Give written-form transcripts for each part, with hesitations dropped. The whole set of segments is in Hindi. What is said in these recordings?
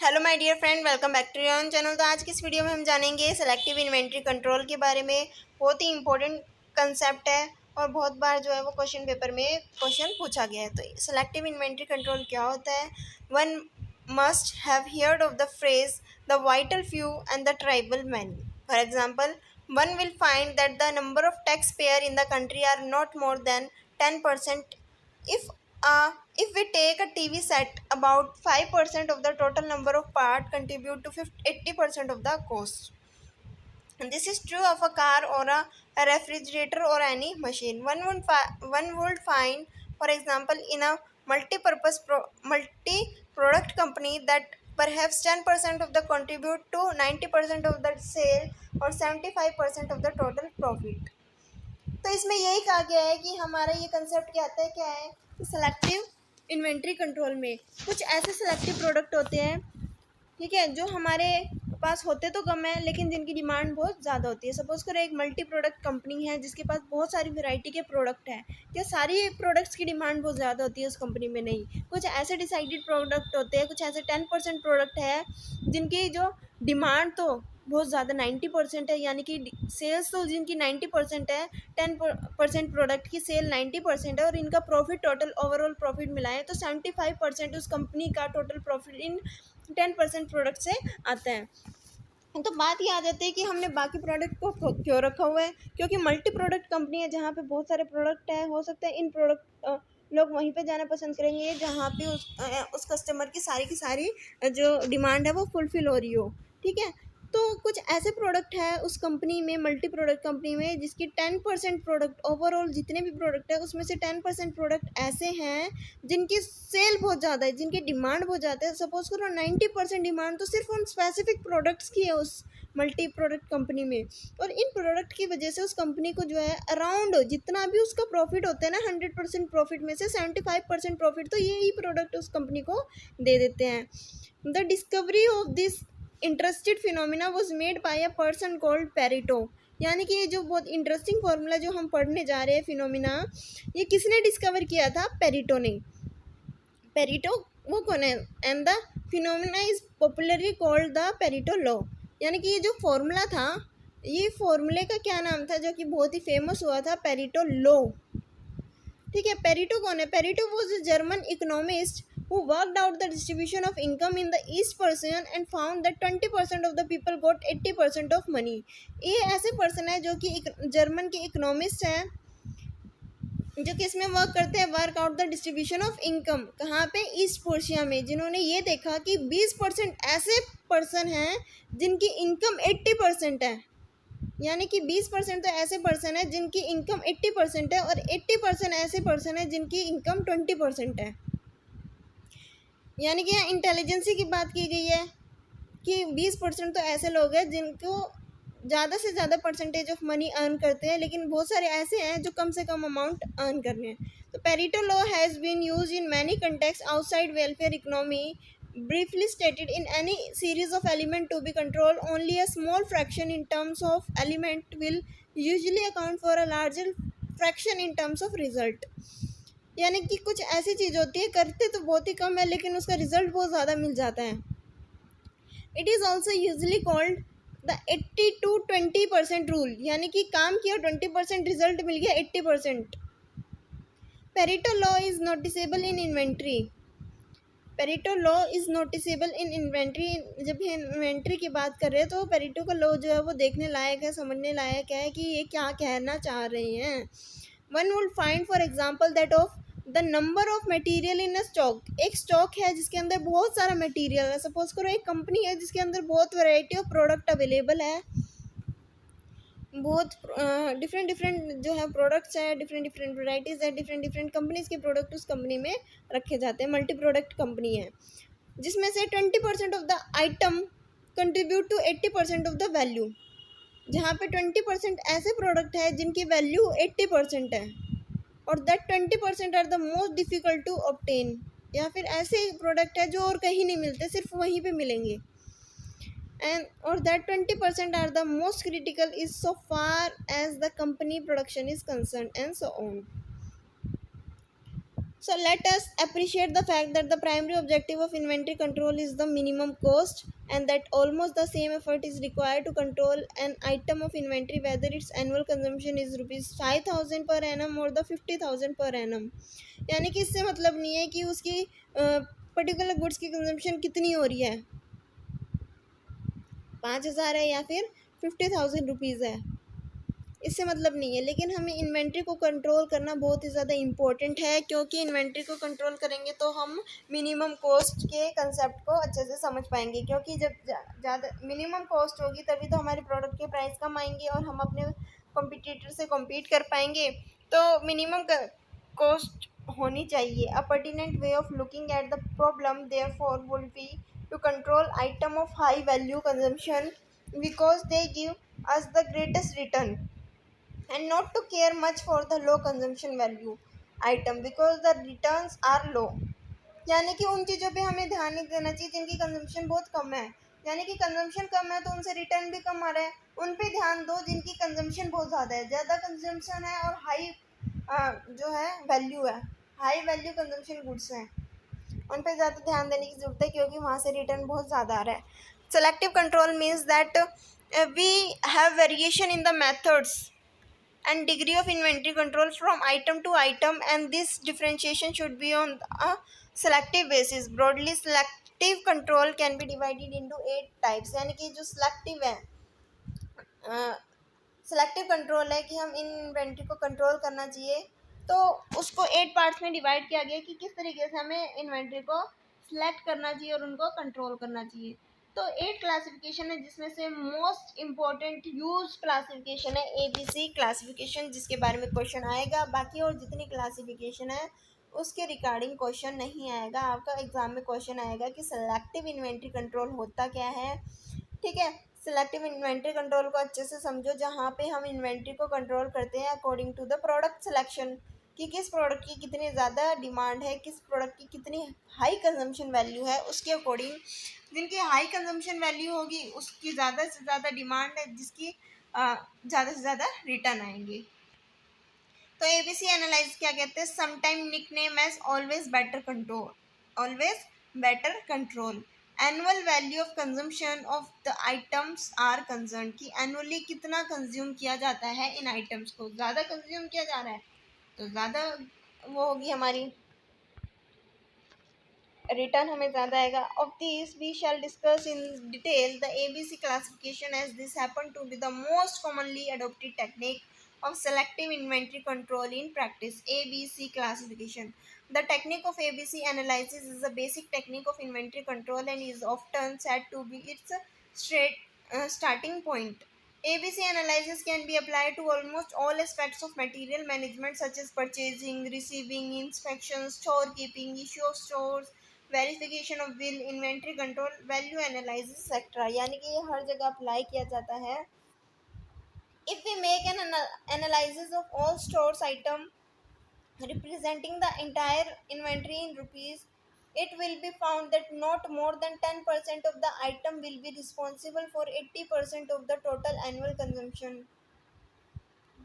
Hello my dear friend, welcome back to your channel. तो आज की इस वीडियो में हम जानेंगे सेलेक्टिव इन्वेंट्री कंट्रोल के बारे में। बहुत ही इंपॉर्टेंट कंसेप्ट है और बहुत बार जो है वो क्वेश्चन पेपर में क्वेश्चन पूछा गया है। तो सेलेक्टिव इन्वेंट्री कंट्रोल क्या होता है? One must have heard of the phrase the vital few and the tribal many. For example, one will find that the number of taxpayer in the country are not more than 10%. If if we take a TV set, about 5% of the total number of parts contribute to 80% of the cost. And this is true of a car or a refrigerator or any machine. One would find, for example, in a multi-product company that perhaps 10% of the contribute to 90% of the sale or 75% of the total profit. तो इसमें यही कहा गया है कि हमारा ये कंसेप्ट क्या है कि सेलेक्टिव इन्वेंट्री कंट्रोल में कुछ ऐसे सेलेक्टिव प्रोडक्ट होते हैं, ठीक है, जो हमारे पास होते तो कम है लेकिन जिनकी डिमांड बहुत ज़्यादा होती है। सपोज करो एक मल्टी प्रोडक्ट कंपनी है जिसके पास बहुत सारी वैरायटी के प्रोडक्ट हैं। क्या सारी प्रोडक्ट्स की डिमांड बहुत ज़्यादा होती है उस कंपनी में? नहीं। कुछ ऐसे डिसाइडेड प्रोडक्ट होते हैं, कुछ ऐसे 10% प्रोडक्ट है जिनकी जो डिमांड तो बहुत ज़्यादा 90% है, यानी कि सेल्स तो जिनकी 90% है, 10% प्रोडक्ट की सेल 90% है और इनका प्रॉफिट टोटल ओवरऑल प्रॉफिट मिलाएं तो 75% उस कंपनी का टोटल प्रॉफिट इन 10% प्रोडक्ट से आता है। तो बात ये आ जाती है कि हमने बाकी प्रोडक्ट को क्यों रखा हुआ है? क्योंकि मल्टी प्रोडक्ट कंपनी है जहाँ पे बहुत सारे प्रोडक्ट है। हो सकता है इन प्रोडक्ट लोग वहीं पे जाना पसंद करेंगे जहाँ पे उस कस्टमर की सारी जो डिमांड है वो फुलफिल हो रही हो, ठीक है। तो कुछ ऐसे प्रोडक्ट है उस कंपनी में, मल्टी प्रोडक्ट कंपनी में, जिसकी 10% प्रोडक्ट, ओवरऑल जितने भी प्रोडक्ट है उसमें से 10% प्रोडक्ट ऐसे हैं जिनकी सेल बहुत ज़्यादा है, जिनकी डिमांड बहुत ज़्यादा है। सपोज करो 90% डिमांड तो सिर्फ उन स्पेसिफिक प्रोडक्ट्स की है उस मल्टी प्रोडक्ट कंपनी में, और इन प्रोडक्ट की वजह से उस कंपनी को जो है अराउंड जितना भी उसका प्रॉफिट होता है ना, 100% प्रॉफिट में से 75% प्रॉफिट तो यही प्रोडक्ट उस कंपनी को दे देते हैं। The discovery of this interested phenomena was made by a person called Pareto. यानी कि ये जो बहुत इंटरेस्टिंग फॉर्मूला जो हम पढ़ने जा रहे हैं फिनोमिना, ये किसने डिस्कवर किया था? पेरिटो ने। पेरिटो वो कौन है? And the phenomena is popularly called the Pareto law. यानी कि ये जो फॉर्मूला था, ये फॉर्मूले का क्या नाम था जो कि बहुत ही फेमस हुआ था? पेरिटो लॉ, ठीक है। पेरिटो कौन है? Pareto was a German economist who worked out the distribution of income in the East Persian and found that 20% of the people got 80% of money. ये ऐसे पर्सन है जो कि जर्मन के इकोनॉमिस्ट हैं जो कि इसमें वर्क करते हैं, work out the distribution of income. कहाँ पे? ईस्ट पर्शिया में। जिन्होंने ये देखा कि 20% ऐसे पर्सन हैं जिनकी इनकम 80% है, यानी कि 20% तो ऐसे पर्सन है जिनकी इनकम 80% है और 80% ऐसे पर्सन है जिनकी इनकम 20% है। यानी कि यहाँ इंटेलिजेंसी की बात की गई है कि 20% तो ऐसे लोग हैं जिनको ज़्यादा से ज़्यादा परसेंटेज ऑफ मनी अर्न करते हैं, लेकिन बहुत सारे ऐसे हैं जो कम से कम अमाउंट अर्न कर रहे हैं। तो Pareto law has been use in many context outside welfare economy. Briefly stated, in any series of element to be controlled, only a small fraction in terms of element will usually account for a larger fraction in terms of result. यानी कि कुछ ऐसी चीज़ होती है, करते तो बहुत ही कम है लेकिन उसका रिजल्ट बहुत ज़्यादा मिल जाता है। It is also usually called the 80 to 20% rule, यानी कि काम किया 20%, रिजल्ट मिल गया 80%। Pareto law is noticeable in inventory. Pareto law is noticeable in inventory. जब ये इन्वेंट्री की बात कर रहे हैं तो पेरिटो का लॉ जो है वो देखने लायक है, समझने लायक है कि ये क्या कहना चाह रहे हैं। One would find for example that of the number of material in a stock. एक स्टॉक है जिसके अंदर बहुत सारा मटेरियल है। सपोज करो एक कंपनी है जिसके अंदर बहुत वैरायटी ऑफ प्रोडक्ट अवेलेबल है, बहुत डिफरेंट जो है प्रोडक्ट्स है, डिफरेंट वैराइटीज़ है, डिफरेंट कंपनीज़ के प्रोडक्ट उस कंपनी में रखे जाते हैं। मल्टी प्रोडक्ट कंपनी है जिसमें से 20% of the item contribute to 80% of the value, जहाँ पे 20% ऐसे प्रोडक्ट है जिनकी वैल्यू 80% है, और that 20% are the most difficult to obtain. या फिर ऐसे प्रोडक्ट है जो और कहीं नहीं मिलते, सिर्फ वहीं पे मिलेंगे। एंड और that 20% are the most critical is so far as the company production is concern and so on. So let us appreciate the fact that the primary objective of inventory control is the minimum cost, and that almost the same effort is required to control an item of inventory whether its annual consumption is rupees 5,000 per annum or the 50,000 per annum. यानी कि इससे मतलब नहीं है कि उसकी पर्टिकुलर गुड्स की कंजम्पशन कितनी हो रही है, 5,000 है या फिर 50,000 रुपीज़ है, इससे मतलब नहीं है। लेकिन हमें इन्वेंट्री को कंट्रोल करना बहुत ही ज़्यादा इम्पोर्टेंट है, क्योंकि इन्वेंट्री को कंट्रोल करेंगे तो हम मिनिमम कॉस्ट के कंसेप्ट को अच्छे से समझ पाएंगे, क्योंकि जब ज़्यादा मिनिमम कॉस्ट होगी तभी तो हमारे प्रोडक्ट के प्राइस कम आएंगे और हम अपने कॉम्पिटिटर से कॉम्पीट कर पाएंगे। तो मिनिमम कॉस्ट होनी चाहिए। A pertinent way of looking at the problem therefore would be to control item of high value consumption because they give us the greatest return, and not to care much for the low consumption value item because the returns are low। यानी कि उन चीज़ों पे हमें ध्यान नहीं देना चाहिए जिनकी कंजम्पशन बहुत कम है, यानी कि कंजम्पशन कम है तो उनसे रिटर्न भी कम आ रहा है। उन पे ध्यान दो जिनकी कंजम्पशन बहुत ज़्यादा है, ज़्यादा कंजम्पशन है और हाई जो है वैल्यू है, हाई वैल्यू कंजम्पशन गुड्स हैं, उन पे ज़्यादा ध्यान देने की ज़रूरत है क्योंकि वहाँ से रिटर्न बहुत ज़्यादा आ रहा है। Selective control means that we have variation in the methods and degree of inventory control from item to item, and this differentiation should be on a selective basis। broadly selective control can be divided into 8 types। यानी कि जो selective है, सेलेक्टिव कंट्रोल है कि हम इन इन्वेंट्री को कंट्रोल करना चाहिए, तो उसको 8 पार्ट्स में डिवाइड किया गया कि किस तरीके से हमें इन्वेंट्री को सिलेक्ट करना चाहिए और उनको कंट्रोल करना चाहिए। तो 8 क्लासिफिकेशन है, जिसमें से मोस्ट इम्पॉर्टेंट यूज क्लासिफिकेशन है ABC क्लासिफिकेशन, जिसके बारे में क्वेश्चन आएगा। बाकी और जितनी क्लासिफिकेशन है उसके रिगार्डिंग क्वेश्चन नहीं आएगा, आपका एग्जाम में क्वेश्चन आएगा कि सेलेक्टिव इन्वेंट्री कंट्रोल होता क्या है। ठीक है, सिलेक्टिव इन्वेंट्री कंट्रोल को अच्छे से समझो, जहाँ पे हम इन्वेंट्री को कंट्रोल करते हैं according to the product selection, कि किस प्रोडक्ट की कितनी ज़्यादा डिमांड है, किस प्रोडक्ट की कितनी हाई कंजम्पशन वैल्यू है, उसके अकॉर्डिंग जिनकी हाई कंजम्पशन वैल्यू होगी उसकी ज़्यादा से ज़्यादा डिमांड है, जिसकी ज़्यादा से ज़्यादा रिटर्न आएंगे। तो ABC एनालाइज क्या कहते हैं, sometime nickname as always better control, always better control. Annual value of consumption of the items are concern, कि एनुअली कितना कंज्यूम किया जाता है इन आइटम्स को, ज़्यादा कंज्यूम किया जा रहा है तो ज़्यादा वो होगी हमारी रिटर्न, हमें ज़्यादा आएगा। Of this we shall discuss in detail the ABC classification as this happen to be the most commonly adopted technique of selective inventory control in practice। ABC classification, the technique of ABC analysis is a basic technique of inventory control and is often said to be its starting point। ABC analysis can be applied to almost all aspects of material management such as purchasing, receiving, inspections, storekeeping, issue of stores, verification of bill, inventory control, value analysis etcetera. यानी कि ये हर जगह अप्लाई किया जाता है। If we make an analysis of all stores item representing the entire inventory in rupees, it will be found that not more than 10% of the item will be responsible for 80% of the total annual consumption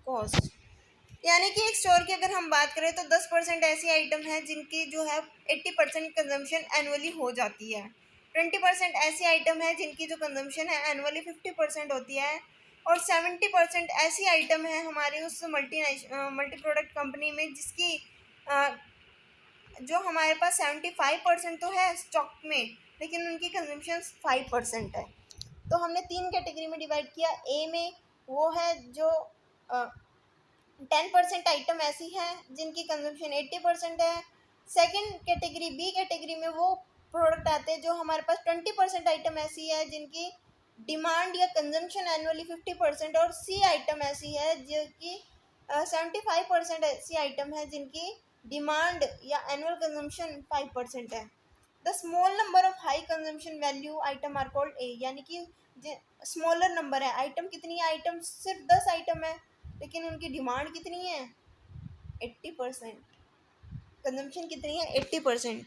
cost। यानी कि एक स्टोर की अगर हम बात करें तो 10% ऐसी आइटम है जिनकी जो है 80% कंजम्पशन एनुअली हो जाती है, 20% ऐसी आइटम है जिनकी जो कंजम्पशन है एनुअली 50% होती है, और 70% ऐसी आइटम है हमारे उस मल्टी प्रोडक्ट कंपनी में जिसकी जो हमारे पास 75% तो है स्टॉक में, लेकिन उनकी कंजम्पशन 5% है। तो हमने 3 कैटेगरी में डिवाइड किया। ए में वो है जो 10% आइटम ऐसी हैं जिनकी कंजम्पशन 80% है। सेकंड कैटेगरी बी कैटेगरी में वो प्रोडक्ट आते हैं जो हमारे पास 20% आइटम ऐसी है जिनकी डिमांड या कंजम्पशन एनुअली 50%, और सी आइटम ऐसी है जो कि 75% ऐसी आइटम है जिनकी डिमांड या एनुअल कंजम्पशन 5% है। The small number of high consumption value item are called A, यानी कि स्मॉलर नंबर है, आइटम कितनी है, आइटम सिर्फ 10 आइटम है लेकिन उनकी डिमांड कितनी है 80%, कंजम्पशन कितनी है 80%,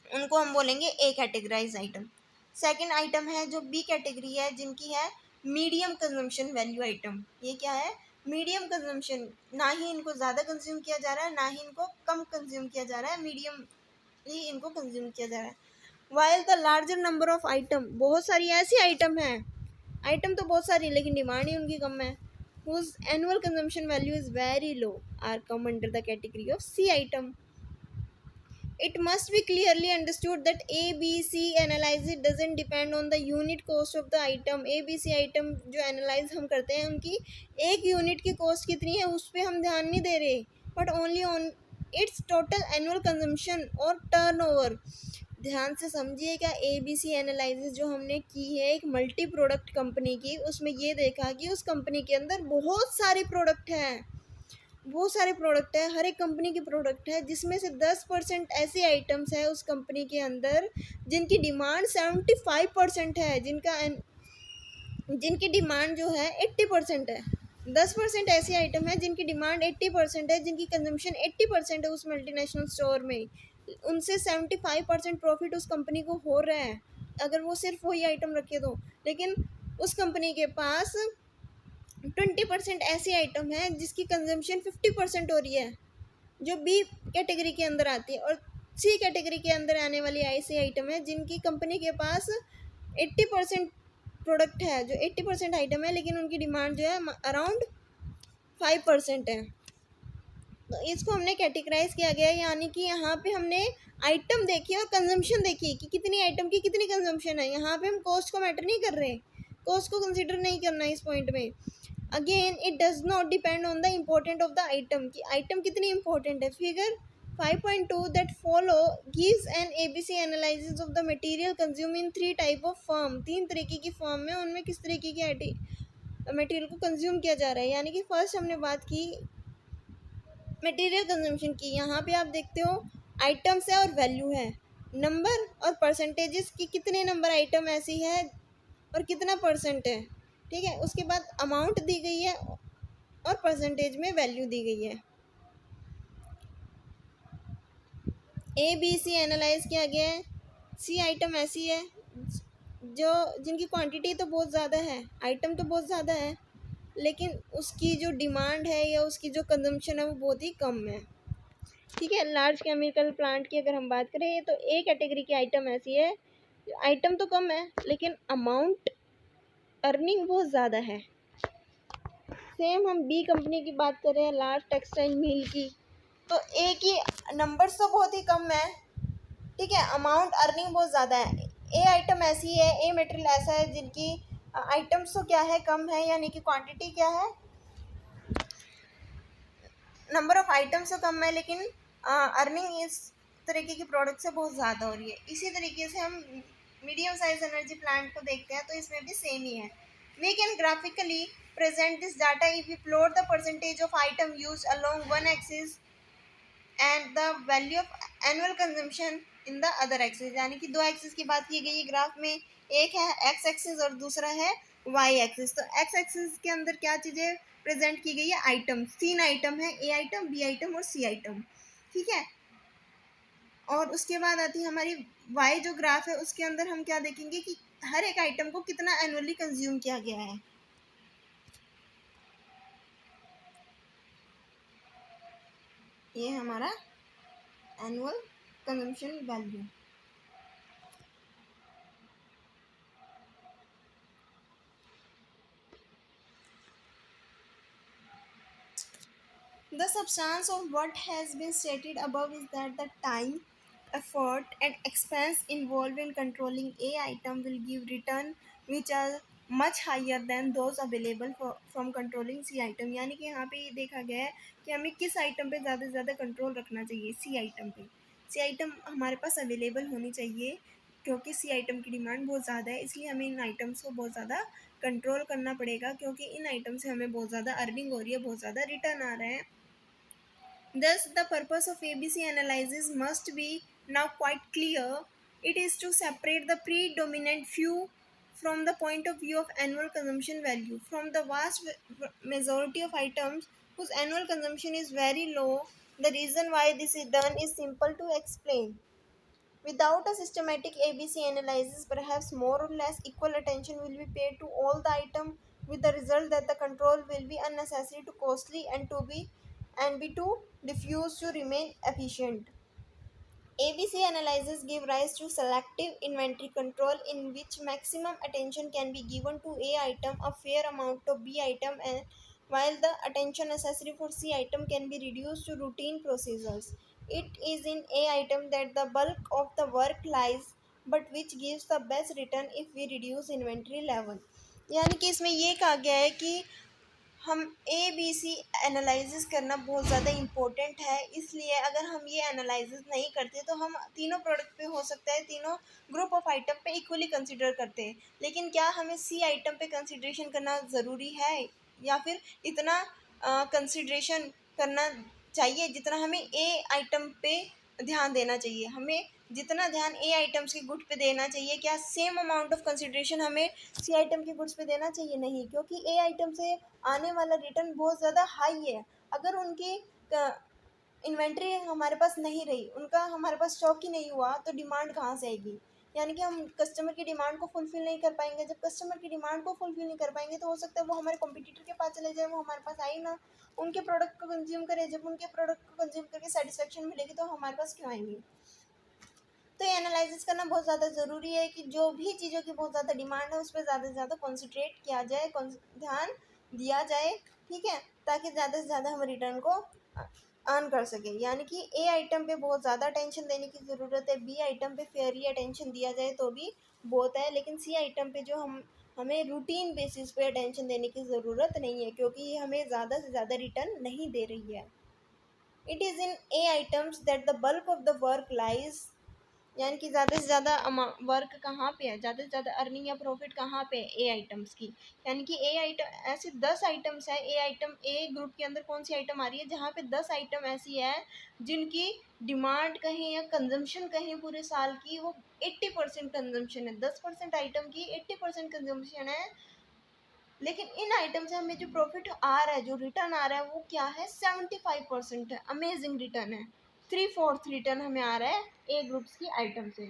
उनको हम बोलेंगे ए कैटेगराइज आइटम। सेकंड आइटम है जो बी कैटेगरी है जिनकी है मीडियम कंजम्पशन वैल्यू आइटम। ये क्या है, मीडियम कंजम्पशन, ना ही इनको ज़्यादा कंज्यूम किया जा रहा है ना ही इनको कम कंज्यूम किया जा रहा है, मीडियम ही इनको कंज्यूम किया जा रहा है। While the larger number of item, बहुत सारी ऐसी आइटम हैं, आइटम तो बहुत सारी लेकिन डिमांड ही उनकी कम है, whose annual consumption value is very low are come under the category of C item. It must be clearly understood that ABC analysis doesn't depend on the unit cost of the item. ABC item जो analyze हम करते हैं उनकी एक यूनिट की कॉस्ट कितनी है उस पर हम ध्यान नहीं दे रहे, but only on it's total annual consumption और टर्नओवर। ध्यान से समझिएगा, ABC एनालिसिस जो हमने की है एक मल्टी प्रोडक्ट कंपनी की, उसमें ये देखा कि उस कंपनी के अंदर बहुत सारे प्रोडक्ट हैं, बहुत सारे प्रोडक्ट है, हर एक कंपनी के प्रोडक्ट है, जिसमें से 10% ऐसी आइटम्स है उस कंपनी के अंदर जिनकी डिमांड 75% है, जिनकी डिमांड जो है 80% है। 10% ऐसी आइटम है जिनकी डिमांड 80% है, जिनकी कंजम्पशन 80% है उस मल्टीनेशनल स्टोर में, उनसे 75% प्रॉफिट उस कंपनी को हो रहा है अगर वो सिर्फ वही आइटम रखे तो। लेकिन उस कंपनी के पास 20% ऐसी आइटम है जिसकी कंजम्पशन 50% हो रही है, जो बी कैटेगरी के अंदर आती है, और सी कैटेगरी के अंदर आने वाली ऐसी आइटम है जिनकी कंपनी के पास 80% प्रोडक्ट है, जो 80% आइटम है लेकिन उनकी डिमांड जो है अराउंड 5% है। तो इसको हमने कैटेगराइज किया गया, यानी कि यहाँ पे हमने आइटम देखी और कंजम्पशन देखी कि कितनी आइटम की कितनी कंजम्पशन है। यहाँ पे हम कॉस्ट को मैटर नहीं कर रहे, कॉस्ट को कंसिडर नहीं करना इस पॉइंट में। Again it does not depend on the important of the item, कि आइटम कितनी इंपॉर्टेंट है। Figure 5.2 that follow gives an ABC analysis of the material consume in 3 type of firm. 3 तरीके की फर्म में उनमें किस तरीके की मटेरियल को कंज्यूम किया जा रहा है। यानी कि फर्स्ट हमने बात की मटेरियल कंजम्पशन की, यहाँ पे आप देखते हो आइटम्स है और वैल्यू है, नंबर और परसेंटेजेस की, कितने नंबर आइटम ऐसी है और कितना परसेंट है, ठीक है। उसके बाद अमाउंट दी गई है और परसेंटेज में वैल्यू दी गई है। ABC एनालाइज किया गया है। सी आइटम ऐसी है जो जिनकी क्वांटिटी तो बहुत ज़्यादा है, आइटम तो बहुत ज़्यादा है, लेकिन उसकी जो डिमांड है या उसकी जो कंजम्पशन है वो बहुत ही कम है, ठीक है। लार्ज केमिकल प्लांट की अगर हम बात करें तो ए कैटेगरी की आइटम ऐसी है, आइटम तो कम है लेकिन अमाउंट अर्निंग बहुत ज़्यादा है। सेम हम बी कंपनी की बात करें, लार्ज टेक्सटाइल मिल की, तो ए की नंबर्स तो बहुत ही कम है, ठीक है, अमाउंट अर्निंग बहुत ज़्यादा है। ए आइटम ऐसी है, ए मटेरियल ऐसा है जिनकी आइटम्स तो क्या है कम है, यानी कि क्वांटिटी क्या है, नंबर ऑफ आइटम्स तो कम है लेकिन अर्निंग इस तरीके की प्रोडक्ट से बहुत ज़्यादा हो रही है। इसी तरीके से हम मीडियम साइज एनर्जी प्लांट को देखते हैं तो इसमें भी सेम ही है। We can graphically present this data if we plot the percentage of item used along one axis and the value of annual consumption in the other axis। यानी कि दो एक्सिस की बात की गई है ग्राफ में, एक है एक्स एक्सिस और दूसरा है वाई एक्सिस। तो एक्स एक्सिस के अंदर क्या चीज़ें प्रेजेंट की गई है, आइटम, 3 आइटम है, ए आइटम, बी आइटम और सी आइटम, ठीक है। और उसके बाद आती है हमारी वाई जो ग्राफ है, उसके अंदर हम क्या देखेंगे कि हर एक आइटम को कितना एनुअली कंज्यूम किया गया है। ये हमारा annual consumption value. The substance of what has been stated above is that the time, effort, and expense involved in controlling A item will give return which are much higher than those available from controlling C item। यानी कि यहाँ पे ये देखा गया है कि हमें किस आइटम पे ज़्यादा से ज़्यादा कंट्रोल रखना चाहिए, सी आइटम पे। सी आइटम हमारे पास अवेलेबल होनी चाहिए क्योंकि सी आइटम की डिमांड बहुत ज़्यादा है, इसलिए हमें इन आइटम्स को बहुत ज़्यादा कंट्रोल करना पड़ेगा क्योंकि इन आइटम से हमें बहुत ज़्यादा अर्निंग हो रही है, बहुत ज़्यादा रिटर्न आ रहा है। Thus, the purpose of ABC analysis must be now quite clear. It is to separate the predominant few from the point of view of annual consumption value from the vast majority of items whose annual consumption is very low. The reason why this is done is simple to explain. Without a systematic ABC analysis, perhaps more or less equal attention will be paid to all the items with the result that the control will be unnecessary, too costly, and be too diffuse to remain efficient. ABC analysis give rise to selective inventory control in which maximum attention can be given to A item, a fair amount to B item, and while the attention necessary for C item can be reduced to routine procedures. It is in A item that the bulk of the work lies, but which gives the best return if we reduce inventory level. यानी कि इसमें ये कहा गया है कि हम ए बी सी एनालिसिस करना बहुत ज़्यादा इम्पोर्टेंट है, इसलिए अगर हम ये एनालिसिस नहीं करते तो हम तीनों प्रोडक्ट पे हो सकता है तीनों ग्रुप ऑफ आइटम पे इक्वली कंसिडर करते हैं, लेकिन क्या हमें सी आइटम पे कंसिडरेशन करना ज़रूरी है या फिर इतना कंसिडरेशन करना चाहिए जितना हमें ए आइटम पे ध्यान देना चाहिए? हमें जितना ध्यान ए आइटम्स के गुड पे देना चाहिए, क्या सेम अमाउंट ऑफ कंसिडरेशन हमें सी आइटम के गुड्स पे देना चाहिए? नहीं, क्योंकि ए आइटम से आने वाला रिटर्न बहुत ज़्यादा हाई है। अगर उनकी इन्वेंट्री हमारे पास नहीं रही, उनका हमारे पास स्टॉक ही नहीं हुआ, तो डिमांड कहाँ से आएगी? यानी कि हम कस्टमर की डिमांड को फुलफ़िल नहीं कर पाएँगे। जब कस्टमर की डिमांड को फुलफ़िल नहीं कर पाएँगे तो हो सकता है वो हमारे कॉम्पिटिटर के पास चले जाए, वो हमारे पास आए ही ना। उनके प्रोडक्ट को कंज़्यूम करें, जब उनके प्रोडक्ट को कंज़्यूम करके सैटिस्फैक्शन मिलेगी तो हमारे पास क्यों आएँगे? तो ये एनालिसिस करना बहुत ज़्यादा ज़रूरी है कि जो भी चीज़ों की बहुत ज़्यादा डिमांड है उस पर ज़्यादा से ज़्यादा कॉन्सन्ट्रेट किया जाए, ध्यान दिया जाए, ठीक है? ताकि ज़्यादा से ज़्यादा हम रिटर्न को अर्न कर सकें। यानी कि ए आइटम पे बहुत ज़्यादा अटेंशन देने की ज़रूरत है, बी आइटम पे फेयरली अटेंशन दिया जाए तो भी बहुत है, लेकिन सी आइटम पे जो हमें रूटीन बेसिस पे अटेंशन देने की ज़रूरत नहीं है, क्योंकि ये हमें ज़्यादा से ज़्यादा रिटर्न नहीं दे रही है। It is in A items that the bulk of the work lies, यानी कि ज़्यादा से ज़्यादा वर्क कहाँ पे है, ज़्यादा से ज़्यादा अर्निंग या प्रॉफिट कहाँ पे है? ए आइटम्स की। यानी कि ए आइटम ऐसे 10 आइटम्स है, ए आइटम ए ग्रुप के अंदर कौन सी आइटम आ रही है जहाँ पे 10 आइटम ऐसी है जिनकी डिमांड कहें या कंजम्पशन कहें पूरे साल की वो 80% कंजम्पशन है, 10% आइटम की 80% कंजम्पशन है, लेकिन इन आइटम से हमें जो प्रॉफिट आ रहा है, जो रिटर्न आ रहा है वो क्या है? 75% है। अमेजिंग रिटर्न है। 3/4 रिटर्न हमें आ रहा है ए ग्रुप्स की आइटम से।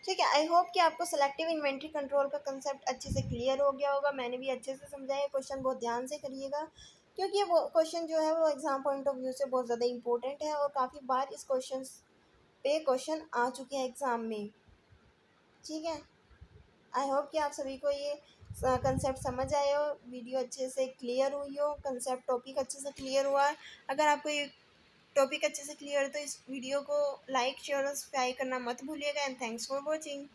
ठीक है, आई होप कि आपको सेलेक्टिव इन्वेंट्री कंट्रोल का कंसेप्ट अच्छे से क्लियर हो गया होगा। मैंने भी अच्छे से समझाया। क्वेश्चन बहुत ध्यान से करिएगा, क्योंकि वो क्वेश्चन जो है वो एग्जाम पॉइंट ऑफ व्यू से बहुत ज़्यादा इंपॉर्टेंट है और काफ़ी बार इस क्वेश्चन आ चुके हैं एग्ज़ाम में। ठीक है, आई होप कि आप सभी को ये कंसेप्ट समझ आए हो, वीडियो अच्छे से क्लियर हुई हो, कंसेप्ट टॉपिक अच्छे से क्लियर हुआ है। अगर आपको ये टॉपिक अच्छे से क्लियर है तो इस वीडियो को लाइक शेयर और सब्सक्राइब करना मत भूलिएगा। And thanks for watching.